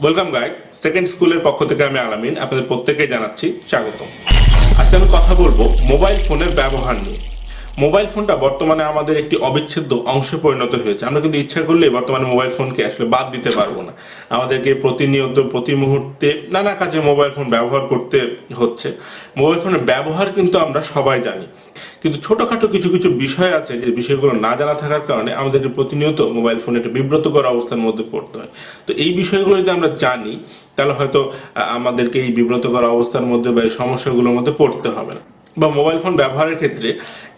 Welcome guide second স্কুলের পক্ষ থেকে আমি আলামিন আপনাদের প্রত্যেকেই জানাচ্ছি স্বাগতম। আজকে আমি কথা বলবো মোবাইল ফোনের ব্যবহার নিয়ে। মোবাইল ফোনটা বর্তমানে আমাদের একটি অবিচ্ছেদ্য অংশে পরিণত হয়েছে। আমরা কিন্তু ইচ্ছা করলেই বর্তমানে মোবাইল ফোনকে আসলে বাদ দিতে পারবো না। আমাদেরকে প্রতিনিয়ত প্রতি মুহূর্তে নানা কাজে মোবাইল ফোন ব্যবহার করতে হচ্ছে। মোবাইল ফোনের ব্যবহার কিন্তু আমরা সবাই জানি, কিন্তু ছোটখাটো কিছু কিছু বিষয় আছে যে বিষয়গুলো না জানা থাকার কারণে আমাদেরকে প্রতিনিয়ত মোবাইল ফোনে একটা বিব্রতকর অবস্থার মধ্যে পড়তে হয়। তো এই বিষয়গুলো যদি আমরা জানি তাহলে হয়তো আমাদেরকে এই বিব্রতকর অবস্থার মধ্যে বা এই সমস্যাগুলোর মধ্যে পড়তে হবে না, বা মোবাইল ফোন ব্যবহারের ক্ষেত্রে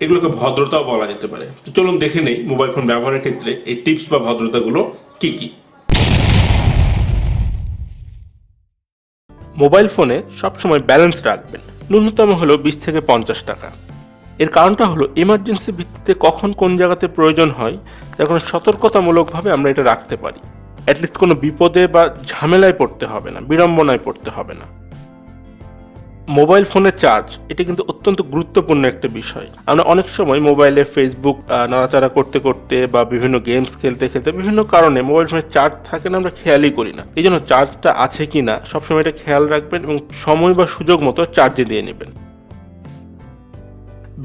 এগুলোকে ভদ্রতাও বলা যেতে পারে। তো চলুন দেখে নেই মোবাইল ফোন ব্যবহারের ক্ষেত্রে এই টিপস বা ভদ্রতাগুলো কি কি। মোবাইল ফোনে সবসময় ব্যালেন্স রাখবেন, ন্যূনতম হলো 20 থেকে 50 টাকা। এর কারণটা হলো এমার্জেন্সি ভিত্তিতে কখন কোন জায়গাতে প্রয়োজন হয় যার কোনো সতর্কতামূলকভাবে আমরা এটা রাখতে পারি। অ্যাটলিস্ট কোনো বিপদে বা ঝামেলায় পড়তে হবে না, বিড়ম্বনায় পড়তে হবে না। মোবাইল ফোনের চার্জ এটা কিন্তু অত্যন্ত গুরুত্বপূর্ণ একটা বিষয়। আমরা অনেক সময় মোবাইলে ফেসবুক নাড়াচাড়া করতে করতে বা বিভিন্ন গেমস খেলতে খেলতে বিভিন্ন কারণে মোবাইল ফোনের চার্জ থাকে না, আমরা খেয়ালই করি না। এই জন্য চার্জটা আছে কিনা সবসময় এটা খেয়াল রাখবেন এবং সময় বা সুযোগ মতো চার্জে দিয়ে নেবেন।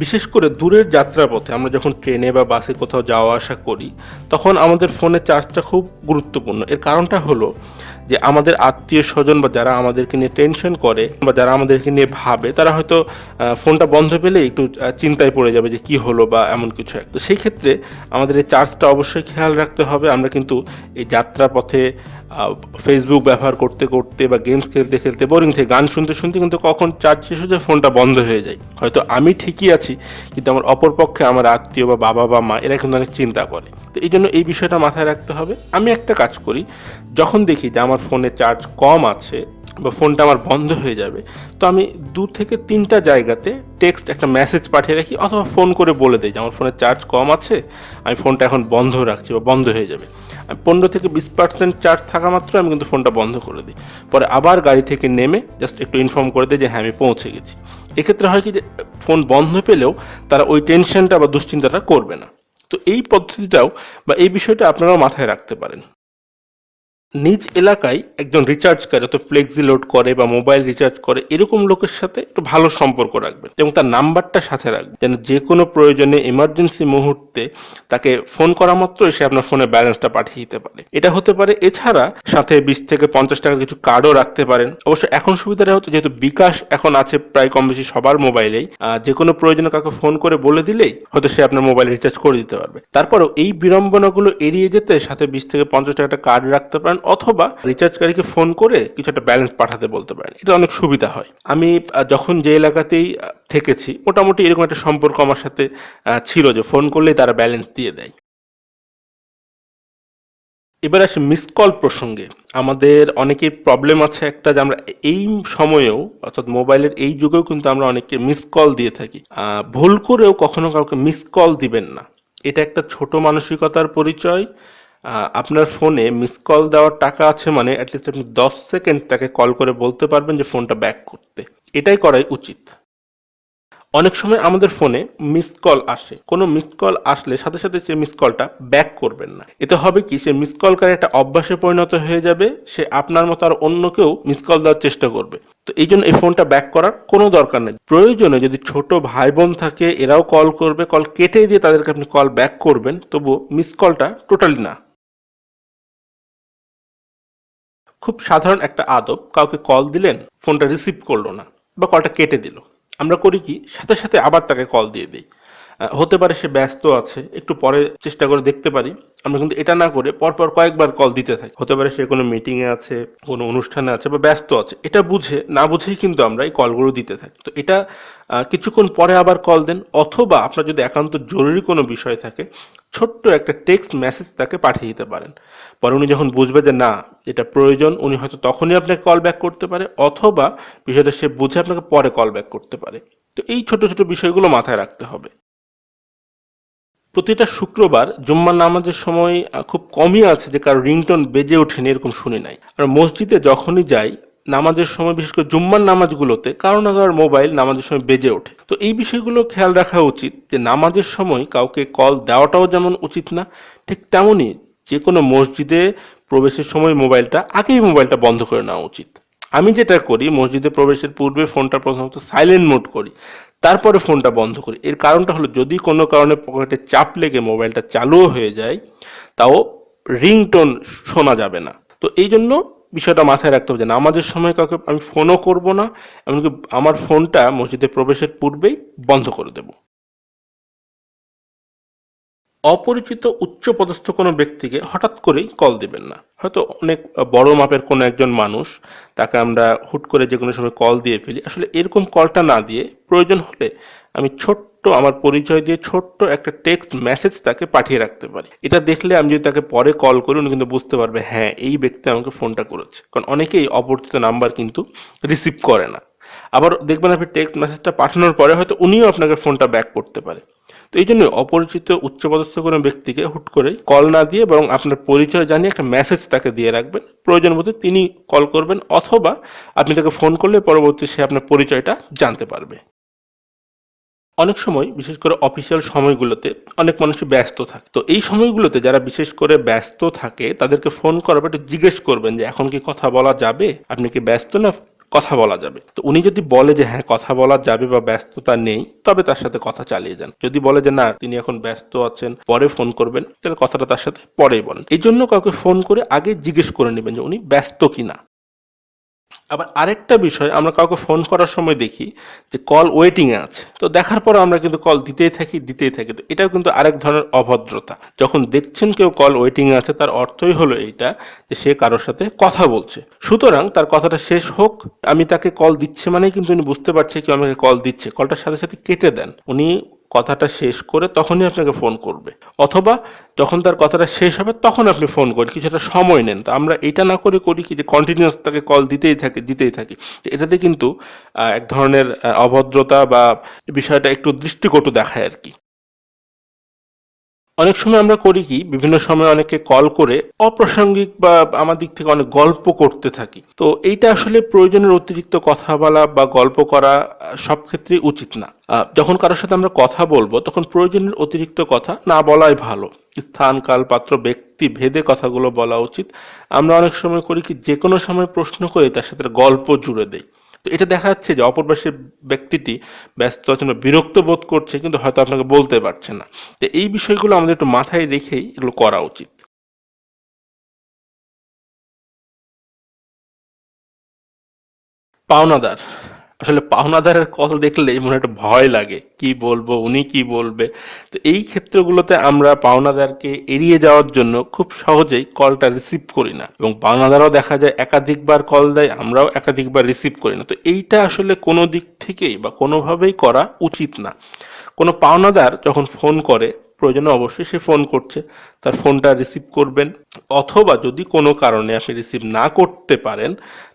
বিশেষ করে দূরের যাত্রাপথে আমরা যখন ট্রেনে বা বাসে কোথাও যাওয়া আসা করি তখন আমাদের ফোনের চার্জটা খুব গুরুত্বপূর্ণ। এর কারণটা হলো যে আমাদের আত্মীয় স্বজন বা যারা আমাদেরকে নিয়ে টেনশন করে বা যারা আমাদেরকে নিয়ে ভাবে তারা হয়তো ফোনটা বন্ধ পেলে একটু চিন্তায় পড়ে যাবে যে কি হলো বা এমন কিছু একটা। সেই ক্ষেত্রে আমাদের এই চার্জটা অবশ্যই খেয়াল রাখতে হবে। আমরা কিন্তু এই যাত্রাপথে ফেসবুক ব্যবহার করতে করতে বা গেমস খেলতে খেলতে বোরিং থেকে গান শুনতে শুনতে কিন্তু কখন চার্জ শেষ হয়ে যায় ফোনটা বন্ধ হয়ে যায়। হয়তো আমি ঠিকই আছি কিন্তু আমার অপরপক্ষে আমার আত্মীয় বা বাবা বা মা এরা কিন্তু অনেক চিন্তা করে। তো এই জন্য এই বিষয়টা মাথায় রাখতে হবে। আমি একটা কাজ করি, যখন দেখি যে আমার ফোনে চার্জ কম আছে বা ফোনটা আমার বন্ধ হয়ে যাবে, তো আমি 2 থেকে 3টা জায়গাতে টেক্সট একটা মেসেজ পাঠিয়ে রাখি অথবা ফোন করে বলে দিই যে আমার ফোনে চার্জ কম আছে, আমি ফোনটা এখন বন্ধ রাখছি বা বন্ধ হয়ে যাবে। 15 থেকে 20% চার্জ থাকা মাত্র আমি কিন্তু ফোনটা বন্ধ করে দিই। পরে আবার গাড়ি থেকে নেমে জাস্ট একটু ইনফর্ম করে দিই যে হ্যাঁ আমি পৌঁছে গেছি। এক্ষেত্রে হয় কি যে ফোন বন্ধ পেলেও তারা ওই টেনশনটা বা দুশ্চিন্তাটা করবে না। তো এই পদ্ধতিটাও বা এই বিষয়টা আপনারাও মাথায় রাখতে পারেন। নিজ এলাকায় একজন রিচার্জকারী অর্থাৎ ফ্লেক্সি লোড করে বা মোবাইল রিচার্জ করে এরকম লোকের সাথে একটু ভালো সম্পর্ক রাখবেন এবং তার নাম্বারটা সাথে রাখবেন, যেন যে কোনো প্রয়োজনে এমার্জেন্সি মুহূর্তে তাকে ফোন করা মাত্র সে আপনার ফোনে ব্যালেন্সটা পাঠিয়ে দিতে পারে। এটা হতে পারে। এছাড়া সাথে 20 থেকে 50 টাকার কিছু কার্ডও রাখতে পারেন। অবশ্য এখন সুবিধাটা হচ্ছে যেহেতু বিকাশ এখন আছে প্রায় কম বেশি সবার মোবাইলেই, যে কোনো প্রয়োজনে কাউকে ফোন করে বলে দিলেই হয়তো সে আপনার মোবাইল রিচার্জ করে দিতে পারবে। তারপরেও এই বিড়ম্বনাগুলো এড়িয়ে যেতে সাথে 20 থেকে 50 টাকা একটা কার্ড রাখতে পারেন অথবা রিচার্জকারীকে ফোন করে কিছু একটা ব্যালেন্স পাঠাতে বলতে পারেন। এটা অনেক সুবিধা হয়। আমি যখন যে এলাকাতেই থেকেছি মোটামুটি এরকম একটা সম্পর্ক আমার সাথে ছিল যে ফোন করলেই তারা ব্যালেন্স দিয়ে দেয়। এবার আসি মিস কল প্রসঙ্গে। আমাদের অনেকের প্রবলেম আছে একটা যে আমরা এই সময়েও অর্থাৎ মোবাইলের এই যুগেও কিন্তু আমরা অনেককে মিস কল দিয়ে থাকি। ভুল করেও কখনো কাউকে মিস কল দিবেন না। এটা একটা ছোট মানসিকতার পরিচয়। আপনার ফোনে মিস কল দেওয়ার টাকা আছে মানে অ্যাটলিস্ট আপনি 10 সেকেন্ড তাকে কল করে বলতে পারবেন যে ফোনটা ব্যাক করতে। এটাই করাই উচিত। অনেক সময় আমাদের ফোনে মিসড কল আসে। কোনো মিসড কল আসলে সাথে সাথে সে মিসড কলটা ব্যাক করবেন না। এতে হবে কি, সে মিসড কলকারী একটা অভ্যাসে পরিণত হয়ে যাবে। সে আপনার মতো আর অন্যকেও মিসড কল দেওয়ার চেষ্টা করবে। তো এই জন্য এই ফোনটা ব্যাক করার কোনো দরকার নেই। প্রয়োজনে যদি ছোট ভাই বোন থাকে এরাও কল করবে, কল কেটে দিয়ে তাদেরকে আপনি কল ব্যাক করবেন, তবুও মিসড কলটা টোটালি না। খুব সাধারণ একটা আদব, কাউকে কল দিলেন ফোনটা রিসিভ করলো না বা কলটা কেটে দিল, আমরা করি কি সাথে সাথে আবার তাকে কল দিয়ে দিই। হতে পারে সে ব্যস্ত আছে, একটু পরে চেষ্টা করে দেখতে পারি। আমরা কিন্তু এটা না করে পরপর কয়েকবার কল দিতে থাকি। হতে পারে সে কোনো মিটিং এ আছে, কোনো অনুষ্ঠানে আছে বা ব্যস্ত আছে, এটা বুঝে না বুঝেই কিন্তু আমরা এই কলগুলো দিতে থাকি। তো এটা কিছুক্ষণ পরে আবার কল দেন অথবা আপনার যদি একান্ত জরুরি কোনো বিষয় থাকে ছোট্ট একটা টেক্সট মেসেজ তাকে পাঠিয়ে দিতে পারেন। পরে উনি যখন বুঝবে যে না এটা প্রয়োজন, উনি হয়তো তখনই আপনাকে কল ব্যাক করতে পারে অথবা বিষয়টা সে বুঝে আপনাকে পরে কল ব্যাক করতে পারে। তো এই ছোট ছোট বিষয়গুলো মাথায় রাখতে হবে। প্রতিটা শুক্রবার জুম্মার নামাজের সময় খুব কমই আছে যে কারো রিংটোন বেজে ওঠেনি এরকম শুনি নাই। আর মসজিদে যখনই যাই নামাজের সময় বিশেষ করে জুম্মার নামাজগুলোতে কারো না কারোর মোবাইল নামাজের সময় বেজে ওঠে। তো এই বিষয়গুলো খেয়াল রাখা উচিত যে নামাজের সময় কাউকে কল দেওয়াটাও যেমন উচিত না, ঠিক তেমনই যে কোনো মসজিদে প্রবেশের সময় মোবাইলটা বন্ধ করে নেওয়া উচিত। আমি যেটা করি, মসজিদে প্রবেশের পূর্বে ফোনটা প্রথমত সাইলেন্ট মোড করি, তারপরে ফোনটা বন্ধ করি। এর কারণটা হলো, যদি কোনো কারণে পকেটে চাপ লেগে মোবাইলটা চালুও হয়ে যায়, তাও রিংটোন শোনা যাবে না। তো এই জন্য বিষয়টা মাথায় রাখতে হবে যে নামাজের সময় কাউকে আমি ফোনও করব না, এমনকি আমার ফোনটা মসজিদে প্রবেশের পূর্বেই বন্ধ করে দেব। অপরিচিত উচ্চপদস্থ কোনো ব্যক্তিকে হঠাৎ করেই কল দিবেন না। হয়তো অনেক বড় মাপের কোনো একজন মানুষ, তাকে আমরা হুট করে যে কোনো সময় কল দিয়ে ফেলি। আসলে এরকম কলটা না দিয়ে প্রয়োজন হলে আমি আমার পরিচয় দিয়ে ছোট্ট একটা টেক্সট মেসেজ তাকে পাঠিয়ে রাখতে পারি। এটা দেখলে আমি যদি তাকে পরে কল করি, উনি কিন্তু বুঝতে পারবে হ্যাঁ, এই ব্যক্তি আমাকে ফোনটা করেছে। কারণ অনেকেই অপরিচিত নাম্বার কিন্তু রিসিভ করে না। আবার দেখবেন আপনি টেক্সট মেসেজটা পাঠানোর পরে হয়তো উনিও আপনাকে ফোনটা ব্যাক করতে পারে। তো এই জন্য অপরিচিত উচ্চপদস্থ কোনো ব্যক্তিকে হুট করে কল না দিয়ে বরং আপনার পরিচয় জানিয়ে একটা মেসেজ তাকে দিয়ে রাখবেন। প্রয়োজন বোধে তিনি কল করবেন, অথবা আপনি তাকে ফোন করলে পরবর্তী সে আপনার পরিচয়টা জানতে পারবে। অনেক সময় বিশেষ করে অফিসিয়াল সময়গুলোতে অনেক মানুষই ব্যস্ত থাকে। তো এই সময়গুলোতে যারা বিশেষ করে ব্যস্ত থাকে তাদেরকে ফোন করার পর একটু জিজ্ঞেস করবেন যে এখন কি কথা বলা যাবে, আপনি কি ব্যস্ত না কথা বলা যাবে। তো উনি যদি বলে যে হ্যাঁ কথা বলা যাবে বা ব্যস্ততা নেই, তবে তার সাথে কথা চালিয়ে যান। যদি বলে যে না তিনি এখন ব্যস্ত আছেন, পরে ফোন করবেন, তাহলে কথাটা তার সাথে পরেই বলেন। এই জন্য কাউকে ফোন করে আগে জিজ্ঞেস করে নেবেন যে উনি ব্যস্ত কিনা। আবার আরেকটা বিষয়, আমরা কাউকে ফোন করার সময় দেখি যে কল ওয়েটিং এ আছে, তো দেখার পর আমরা কিন্তু কল দিতেই থাকি। তো এটাও কিন্তু আরেক ধরনের অভদ্রতা। যখন দেখছেন কেউ কল ওয়েটিং এ আছে, তার অর্থই হলো এইটা যে সে কারোর সাথে কথা বলছে। সুতরাং তার কথাটা শেষ হোক। আমি তাকে কল দিচ্ছে মানেই কিন্তু উনি বুঝতে পারছে কেউ আমাকে কল দিচ্ছে, কলটার সাথে সাথে কেটে দেন। উনি কথাটা শেষ করে তখনই আপনাকে ফোন করবে, অথবা যখন তার কথাটা শেষ হবে তখন আপনি ফোন করেন, কিছুটা সময় নেন। তো আমরা এটা না করে করি কি, যে কন্টিনিউয়াস তাকে কল দিতেই থাকি। তো এটাতে কিন্তু এক ধরনের অভদ্রতা বা বিষয়টা একটু দৃষ্টিকটু দেখায় আর কি। অনেক সময় আমরা করি কি, বিভিন্ন সময় অনেকে কল করে অপ্রাসঙ্গিক বা আমার দিক থেকে অনেক গল্প করতে থাকি। তো এইটা আসলে প্রয়োজনের অতিরিক্ত কথা বলা বা গল্প করা সব ক্ষেত্রেই উচিত না। যখন কারোর সাথে আমরা কথা বলবো তখন প্রয়োজনের অতিরিক্ত কথা না বলাই ভালো। স্থান কাল পাত্র ব্যক্তি ভেদে কথাগুলো বলা উচিত। আমরা অনেক সময় করি কি, যে কোনো সময় প্রশ্ন করে তার সাথে গল্প জুড়ে দেই। তো এটা দেখা যাচ্ছে যে অপর পাশের ব্যক্তিটি ব্যস্ত আছেন বা বিরক্ত বোধ করছে, কিন্তু হয়তো আপনাকে বলতে পারছে না। তো এই বিষয়গুলো আমাদের একটু মাথায় রেখেই এগুলো করা উচিত। পাওনাদার, আসলে পাওনাদারের কল দেখলেই মনে একটা ভয় লাগে, কি বলবো, উনি কি বলবে। তো এই ক্ষেত্রগুলোতে আমরা পাওনাদারকে এড়িয়ে যাওয়ার জন্য খুব সহজেই কলটা রিসিভ করি না, এবং পাওনাদারও দেখা যায় একাধিকবার কল দেয়, আমরাও একাধিকবার রিসিভ করি না। তো এইটা আসলে কোনো দিক থেকেই বা কোনোভাবেই করা উচিত না। কোনো পাওনাদার যখন ফোন করে, প্রয়োজনে অবশ্যই সে ফোন করছে, তার ফোনটা রিসিভ করবেন, অথবা যদি কোনো কারণে আপনি রিসিভ না করতে পারেন,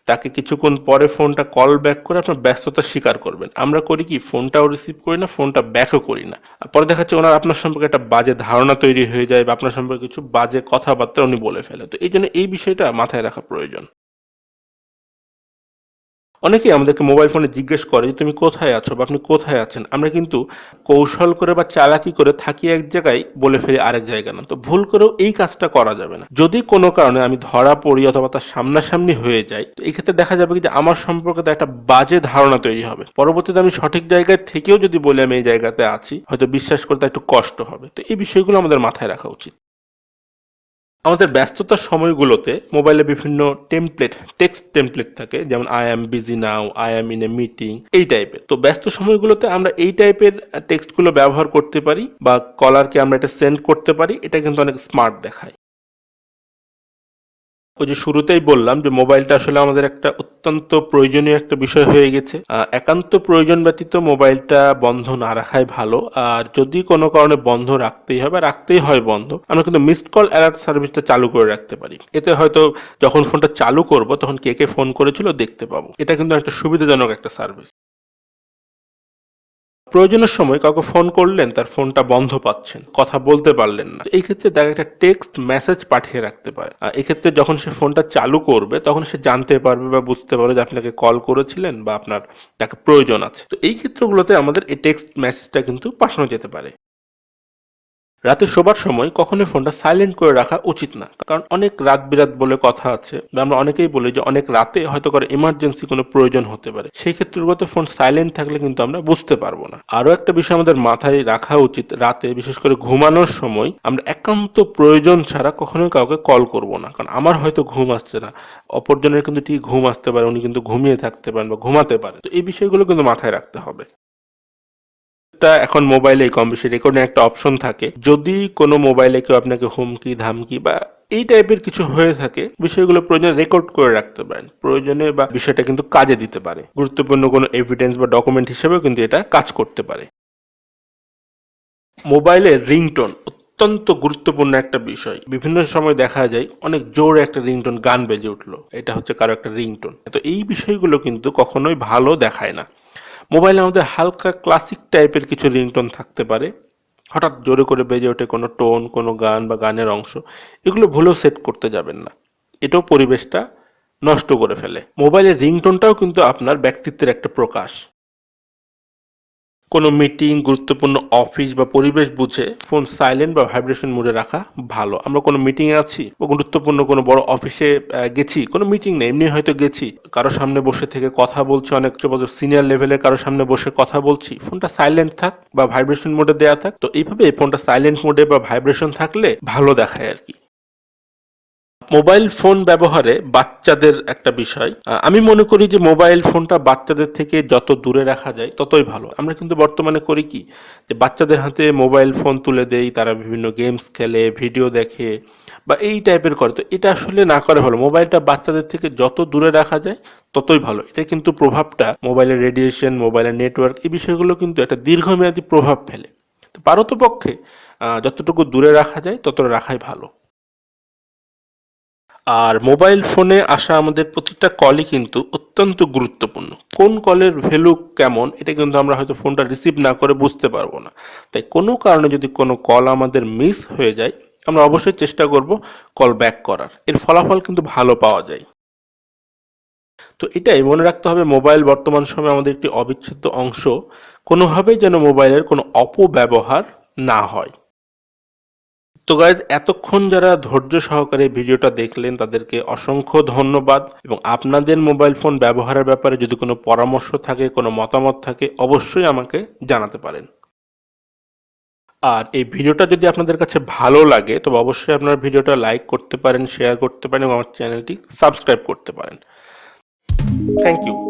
তাকে কিছুক্ষণ পরে ফোনটা কল ব্যাক করে আপনার ব্যস্ততা স্বীকার করবেন। আমরা করি কি, ফোনটাও রিসিভ করি না, ফোনটা ব্যাকও করি না। আর পরে দেখা যাচ্ছে ওনার আপনার সম্পর্কে একটা বাজে ধারণা তৈরি হয়ে যায়, বা আপনার সম্পর্কে কিছু বাজে কথাবার্তা উনি বলে ফেলে। তো এই জন্য এই বিষয়টা মাথায় রাখা প্রয়োজন। অনেকেই আমাদেরকে মোবাইল ফোনে জিজ্ঞেস করে যে তুমি কোথায় আছো বা আপনি কোথায় আছেন। আমরা কিন্তু কৌশল করে বা চালাকি করে থাকি এক জায়গায়, বলে ফেলি আরেক জায়গা না। তো ভুল করেও এই কাজটা করা যাবে না। যদি কোনো কারণে আমি ধরা পড়ি অথবা তার সামনাসামনি হয়ে যাই, তো এই ক্ষেত্রে দেখা যাবে কি যে আমার সম্পর্কে তার একটা বাজে ধারণা তৈরি হবে। পরবর্তীতে আমি সঠিক জায়গায় থেকেও যদি বলি আমি এই জায়গাতে আছি, হয়তো বিশ্বাস করতে একটু কষ্ট হবে। তো এই বিষয়গুলো আমাদের মাথায় রাখা উচিত। আমাদের ব্যস্ততার সময়গুলোতে মোবাইলে বিভিন্ন টেক্সট টেমপ্লেট থাকে, যেমন I am busy now, I am in a meeting, এই টাইপের। তো ব্যস্ত সময়গুলোতে আমরা এই টাইপের টেক্সটগুলো ব্যবহার করতে পারি, বা কলারকে আমরা এটা সেন্ড করতে পারি। এটা কিন্তু অনেক স্মার্ট দেখায়। ওই যে শুরুতেই বললাম যে মোবাইলটা আসলে আমাদের একটা অত্যন্ত প্রয়োজনীয় একটা বিষয় হয়ে গেছে। একান্ত প্রয়োজন ব্যতীত মোবাইলটা বন্ধ না রাখাই ভালো। আর যদি কোনো কারণে বন্ধ রাখতেই হয় বন্ধ, আমরা কিন্তু মিসড কল অ্যালার্ট সার্ভিসটা চালু করে রাখতে পারি। এতে হয়তো যখন ফোনটা চালু করব তখন কে কে ফোন করেছিল দেখতে পাবো। এটা কিন্তু একটা সুবিধাজনক একটা সার্ভিস। প্রয়োজনের সময় কাউকে ফোন করলেন, তার ফোনটা বন্ধ পাচ্ছেন, কথা বলতে পারলেন না, এই ক্ষেত্রে তাকে একটা টেক্সট মেসেজ পাঠিয়ে রাখতে পারে। এক্ষেত্রে যখন সে ফোনটা চালু করবে তখন সে জানতে পারবে বা বুঝতে পারবে যে আপনাকে কল করেছিলেন বা আপনার তাকে প্রয়োজন আছে। তো এই ক্ষেত্রগুলোতে আমাদের এই টেক্সট মেসেজটা কিন্তু পাঠানো যেতে পারে। রাতে শোবার সময় কখনোই ফোনটা সাইলেন্ট করে রাখা উচিত না, কারণ অনেক রাত বিরাত বলে কথা আছে, বা আমরা অনেকেই বলি যে অনেক রাতে হয়তো করে ইমার্জেন্সি কোনো প্রয়োজন হতে পারে, সেই ক্ষেত্রগুলোতে ফোন সাইলেন্ট থাকলে কিন্তু আমরা বুঝতে পারবো না। আরো একটা বিষয় আমাদের মাথায় রাখা উচিত, রাতে বিশেষ করে ঘুমানোর সময় আমরা একান্ত প্রয়োজন ছাড়া কখনোই কাউকে কল করব না, কারণ আমার হয়তো ঘুম আসছে না, অপরজনের কিন্তু ঠিক ঘুম আসতে পারে, উনি কিন্তু ঘুমিয়ে থাকতে পারেন বা ঘুমাতে পারে। তো এই বিষয়গুলো কিন্তু মাথায় রাখতে হবে। এখন মোবাইলে কম বেশি রেকর্ডিং একটা অপশন থাকে, যদি কোনো মোবাইলে কেউ আপনাকে হুমকি ধামকি বা এই টাইপের কিছু হয়ে থাকে, বিষয়গুলো প্রয়োজনে রেকর্ড করে রাখতে পারেন, প্রয়োজনে বা বিষয়টা কিন্তু কাজে দিতে পারে, গুরুত্বপূর্ণ কোনো এভিডেন্স বা ডকুমেন্ট হিসেবেও কিন্তু এটা কাজ করতে পারে। মোবাইলের রিংটোন অত্যন্ত গুরুত্বপূর্ণ একটা বিষয়। বিভিন্ন সময় দেখা যায় অনেক জোরে একটা রিংটোন গান বেজে উঠলো, এটা হচ্ছে কারো একটা রিংটোন। তো এই বিষয়গুলো কিন্তু কখনোই ভালো দেখায় না। মোবাইলে আমাদের হালকা ক্লাসিক টাইপের কিছু রিংটোন থাকতে পারে, হঠাৎ জোরে করে বেজে ওঠে কোনো টোন, কোনো গান বা গানের অংশ, এগুলো ভুলেও সেট করতে যাবেন না, এটাও পরিবেশটা নষ্ট করে ফেলে। মোবাইলের রিংটোনটাও কিন্তু আপনার ব্যক্তিত্বের একটা প্রকাশ। কোনো মিটিং, গুরুত্বপূর্ণ অফিস বা পরিবেশ বুঝে ফোন সাইলেন্ট বা ভাইব্রেশন মোডে রাখা ভালো। আমরা কোনো মিটিংয়ে আছি বা গুরুত্বপূর্ণ কোনো বড় অফিসে গেছি, কোনো মিটিং নেই, এমনি হয়তো গেছি, কারো সামনে বসে থেকে কথা বলছি, অনেক সিনিয়র লেভেলের কারো সামনে বসে কথা বলছি, ফোনটা সাইলেন্ট থাক বা ভাইব্রেশন মোডে দেয়া থাক। তো এইভাবে ফোনটা সাইলেন্ট মোডে বা ভাইব্রেশন থাকলে ভালো দেখায় আর কি। মোবাইল ফোন ব্যবহারে বাচ্চাদের একটা বিষয়, আমি মনে করি যে মোবাইল ফোনটা বাচ্চাদের থেকে যত দূরে রাখা যায় ততই ভালো। আমরা কিন্তু বর্তমানে করি কি, যে বাচ্চাদের হাতে মোবাইল ফোন তুলে দেই, তারা বিভিন্ন গেমস খেলে, ভিডিও দেখে বা এই টাইপের করে। তো এটা আসলে না করে ভালো, মোবাইলটা বাচ্চাদের থেকে যত দূরে রাখা যায় ততই ভালো। এটা কিন্তু প্রভাবটা, মোবাইলের রেডিয়েশন, মোবাইলের নেটওয়ার্ক, এই বিষয়গুলো কিন্তু একটা দীর্ঘমেয়াদী প্রভাব ফেলে। তো পারতপক্ষে যতটুকু দূরে রাখা যায় ততটা রাখাই ভালো। আর মোবাইল ফোনে আসা আমাদের প্রতিটা কলই কিন্তু অত্যন্ত গুরুত্বপূর্ণ। কোন কলের ভ্যালু কেমন এটা কিন্তু আমরা হয়তো ফোনটা রিসিভ না করে বুঝতে পারবো না। তাই কোনো কারণে যদি কোনো কল আমাদের মিস হয়ে যায়, আমরা অবশ্যই চেষ্টা করব কল ব্যাক করার, এর ফলাফল কিন্তু ভালো পাওয়া যায়। তো এটাই মনে রাখতে হবে, মোবাইল বর্তমান সময়ে আমাদের একটি অবিচ্ছেদ্য অংশ, কোনোভাবেই যেন মোবাইলের কোনো অপব্যবহার না হয়। তো গাইজ, এতক্ষণ যারা ধৈর্য সহকারে ভিডিওটা দেখলেন তাদেরকে অসংখ্য ধন্যবাদ, এবং আপনাদের মোবাইল ফোন ব্যবহারের ব্যাপারে যদি কোনো পরামর্শ থাকে, কোনো মতামত থাকে, অবশ্যই আমাকে জানাতে পারেন। আর এই ভিডিওটা যদি আপনাদের কাছে ভালো লাগে তবে অবশ্যই আপনারা ভিডিওটা লাইক করতে পারেন, শেয়ার করতে পারেন এবং আমার চ্যানেলটি সাবস্ক্রাইব করতে পারেন। Thank you.